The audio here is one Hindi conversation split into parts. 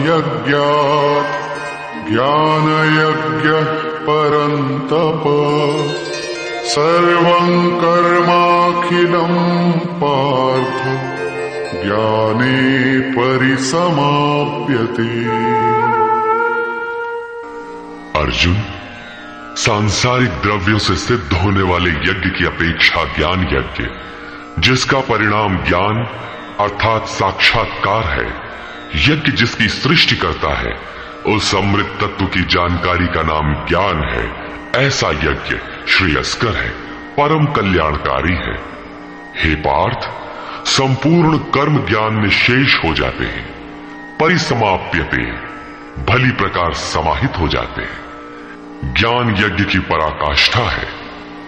यज्ञात् ज्ञानयज्ञः परन्तप सर्वं कर्माखिलं पार्थ ज्ञाने परिसमाप्यते। अर्जुन, सांसारिक द्रव्यों से सिद्ध होने वाले यज्ञ की अपेक्षा ज्ञान यज्ञ, जिसका परिणाम ज्ञान अर्थात साक्षात्कार है, यज्ञ जिसकी सृष्टि करता है, उस अमृत तत्व की जानकारी का नाम ज्ञान है। ऐसा यज्ञ श्रेयस्कर है, परम कल्याणकारी है। हे पार्थ, संपूर्ण कर्म ज्ञान में शेष हो जाते हैं, परिसमाप्यते, भली प्रकार समाहित हो जाते हैं। ज्ञान यज्ञ की पराकाष्ठा है,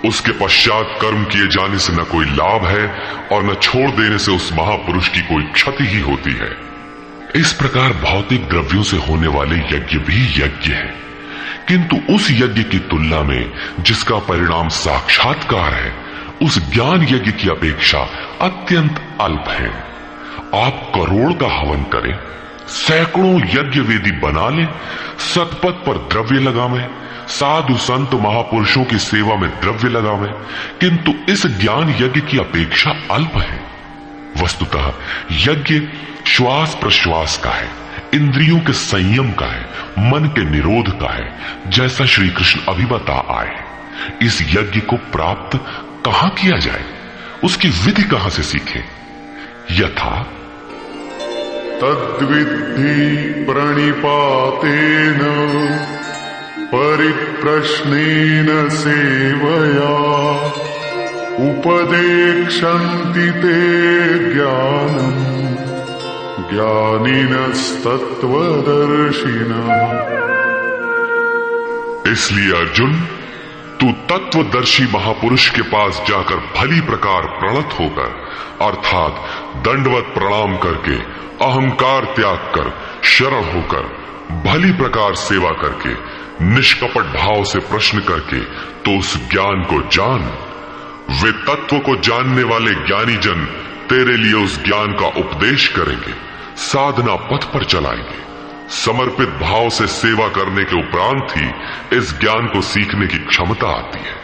उसके पश्चात कर्म किए जाने से न कोई लाभ है और न छोड़ देने से उस महापुरुष की कोई क्षति ही होती है। इस प्रकार भौतिक द्रव्यों से होने वाले यज्ञ भी यज्ञ है, किंतु उस यज्ञ की तुलना में जिसका परिणाम साक्षात्कार है, उस ज्ञान यज्ञ की अपेक्षा अत्यंत अल्प है। आप करोड़ का हवन करें, सैकड़ों यज्ञ वेदी बना लें, सतपथ पर द्रव्य लगावें, साधु संत महापुरुषों की सेवा में द्रव्य लगावें, किंतु इस ज्ञान यज्ञ की अपेक्षा अल्प है। वस्तुतः यज्ञ श्वास प्रश्वास का है, इंद्रियों के संयम का है, मन के निरोध का है, जैसा श्री कृष्ण अभी बता आए। इस यज्ञ को प्राप्त कहां किया जाए, उसकी विधि कहां से सीखें? यथा तद्विद्धि प्रणिपातेन परिप्रश्नेन सेवया उपदेक्षन्ति ते ज्ञानम् ज्ञानिनस्तत्त्वदर्शिनः। इसलिए अर्जुन, तू तत्वदर्शी महापुरुष के पास जाकर भली प्रकार प्रणत होकर, अर्थात दंडवत प्रणाम करके, अहंकार त्याग कर, शरण होकर, भली प्रकार सेवा करके, निष्कपट भाव से प्रश्न करके तो उस ज्ञान को जान। वे तत्व को जानने वाले ज्ञानी जन तेरे लिए उस ज्ञान का उपदेश करेंगे, साधना पथ पर चलाएंगे। समर्पित भाव से सेवा करने के उपरांत ही इस ज्ञान को सीखने की क्षमता आती है।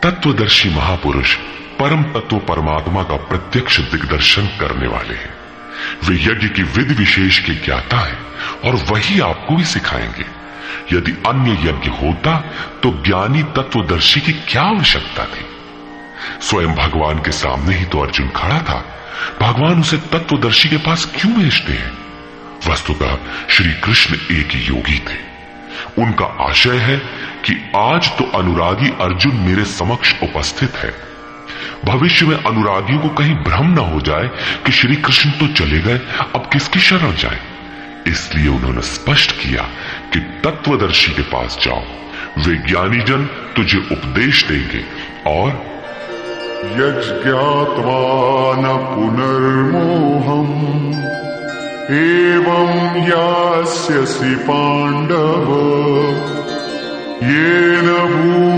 तत्वदर्शी महापुरुष परम तत्व परमात्मा का प्रत्यक्ष दिग्दर्शन करने वाले हैं। वे यज्ञ की विधि विशेष के ज्ञाता हैं और वही आपको भी सिखाएंगे। यदि अन्य यज्ञ होता तो ज्ञानी तत्वदर्शी की क्या आवश्यकता थी? स्वयं भगवान के सामने ही तो अर्जुन खड़ा था, भगवान उसे तत्वदर्शी के पास क्यों भेजते हैं? वस्तुतः श्री कृष्ण एक योगी थे। उनका आशय है कि आज तो अनुरागी अर्जुन मेरे समक्ष उपस्थित है, भविष्य में अनुरागियों को कहीं भ्रम न हो जाए कि श्री कृष्ण तो चले गए, अब किसकी शरण जाए। इसलिए उन्होंने स्पष्ट किया कि तत्वदर्शी के पास जाओ, वे ज्ञानी जन तुझे उपदेश देंगे और यज्ञात्वा न पुनर्मोहम् एवं यास्यसि पांडव येन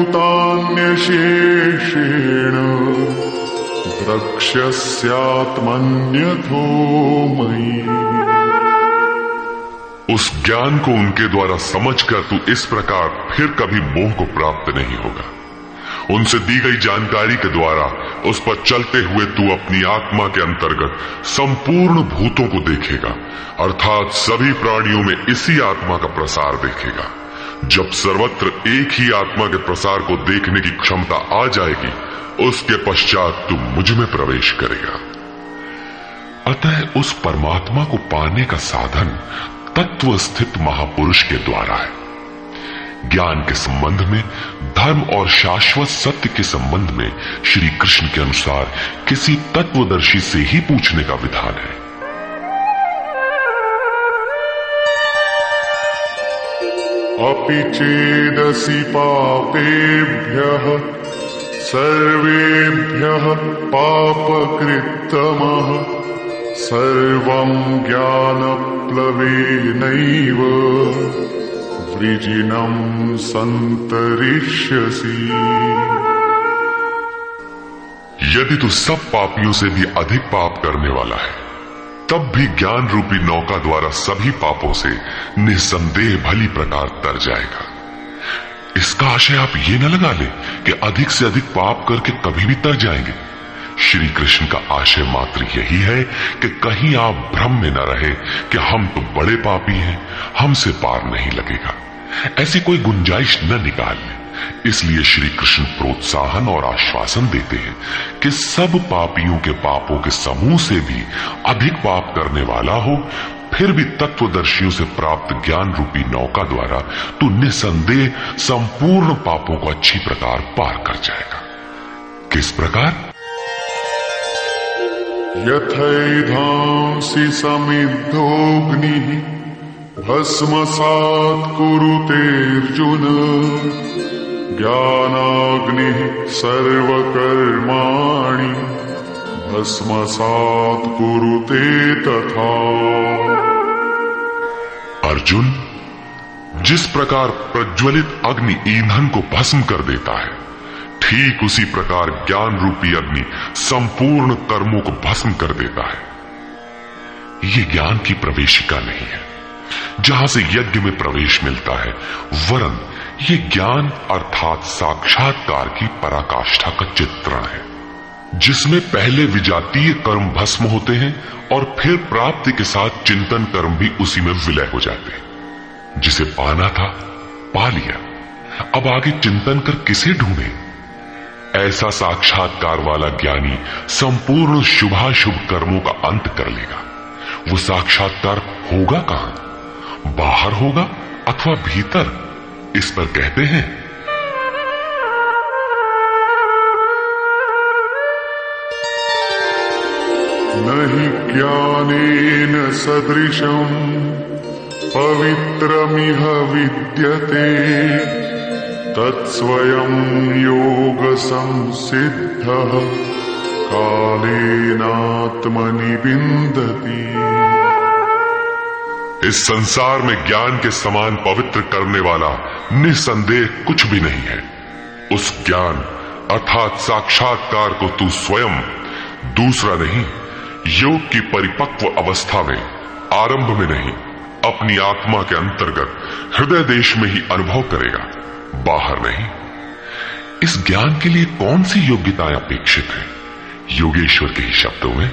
भूतान्यशेषेण द्रक्ष्यस्यात्मन्यथो मयि। उस ज्ञान को उनके द्वारा समझकर तू इस प्रकार फिर कभी मोह को प्राप्त नहीं होगा। उनसे दी गई जानकारी के द्वारा उस पर चलते हुए तू अपनी आत्मा के अंतर्गत संपूर्ण भूतों को देखेगा, अर्थात सभी प्राणियों में इसी आत्मा का प्रसार देखेगा। जब सर्वत्र एक ही आत्मा के प्रसार को देखने की क्षमता आ जाएगी, उसके पश्चात तू मुझ में प्रवेश करेगा। अतः उस परमात्मा को पाने का साधन तत्व स्थित महापुरुष के द्वारा है। ज्ञान के संबंध में, धर्म और शाश्वत सत्य के संबंध में श्री कृष्ण के अनुसार किसी तत्वदर्शी से ही पूछने का विधान है। अपि चेदसि पापेभ्यः सर्वेभ्यः पापकृत्तमः सर्वं ज्ञानप्लवेनैव वृजिनं संतरिष्यसि। यदि तू सब पापियों से भी अधिक पाप करने वाला है तब भी ज्ञान रूपी नौका द्वारा सभी पापों से निस्संदेह भली प्रकार तर जाएगा। इसका आशय आप ये न लगा ले कि अधिक से अधिक पाप करके कभी भी तर जाएंगे। श्री कृष्ण का आशय मात्र यही है कि कहीं आप भ्रम में न रहे कि हम तो बड़े पापी हैं, हमसे पार नहीं लगेगा। ऐसी कोई गुंजाइश न निकाल ले। इसलिए श्री कृष्ण प्रोत्साहन और आश्वासन देते हैं कि सब पापियों के पापों के समूह से भी अधिक पाप करने वाला हो, फिर भी तत्वदर्शियों से प्राप्त ज्ञान रूपी नौका द्वारा तू निसंदेह संपूर्ण पापों को अच्छी प्रकार पार कर जाएगा। किस प्रकार? यथैधांसि समिद्धोऽग्निः भस्मसात् कुरुतेऽर्जुन ज्ञानाग्निः सर्वकर्माणि भस्मसात् कुरुते तथा। अर्जुन, जिस प्रकार प्रज्वलित अग्नि ईंधन को भस्म कर देता है, ठीक उसी प्रकार ज्ञान रूपी अग्नि संपूर्ण कर्मों को भस्म कर देता है। यह ज्ञान की प्रवेशिका नहीं है जहां से यज्ञ में प्रवेश मिलता है, वरन यह ज्ञान अर्थात साक्षात्कार की पराकाष्ठा का चित्रण है, जिसमें पहले विजातीय कर्म भस्म होते हैं और फिर प्राप्ति के साथ चिंतन कर्म भी उसी में विलय हो जाते हैं। जिसे पाना था पा लिया, अब आगे चिंतन कर किसे ढूंढे? ऐसा साक्षात्कार वाला ज्ञानी संपूर्ण शुभाशुभ कर्मों का अंत कर लेगा। वो साक्षात्कार होगा कहां? बाहर होगा अथवा भीतर? इस पर कहते हैं, नहि ज्ञानेन सदृशं पवित्रमिह विद्यते तत्स्वयं योग संसिद्धः कालेनात्मनि विन्दति। इस संसार में ज्ञान के समान पवित्र करने वाला निसंदेह कुछ भी नहीं है। उस ज्ञान अर्थात साक्षात्कार को तू स्वयं, दूसरा नहीं, योग की परिपक्व अवस्था में, आरंभ में नहीं, अपनी आत्मा के अंतर्गत हृदय देश में ही अनुभव करेगा, बाहर नहीं। इस ज्ञान के लिए कौन सी योग्यताएं अपेक्षित है? योगेश्वर के ही शब्दों में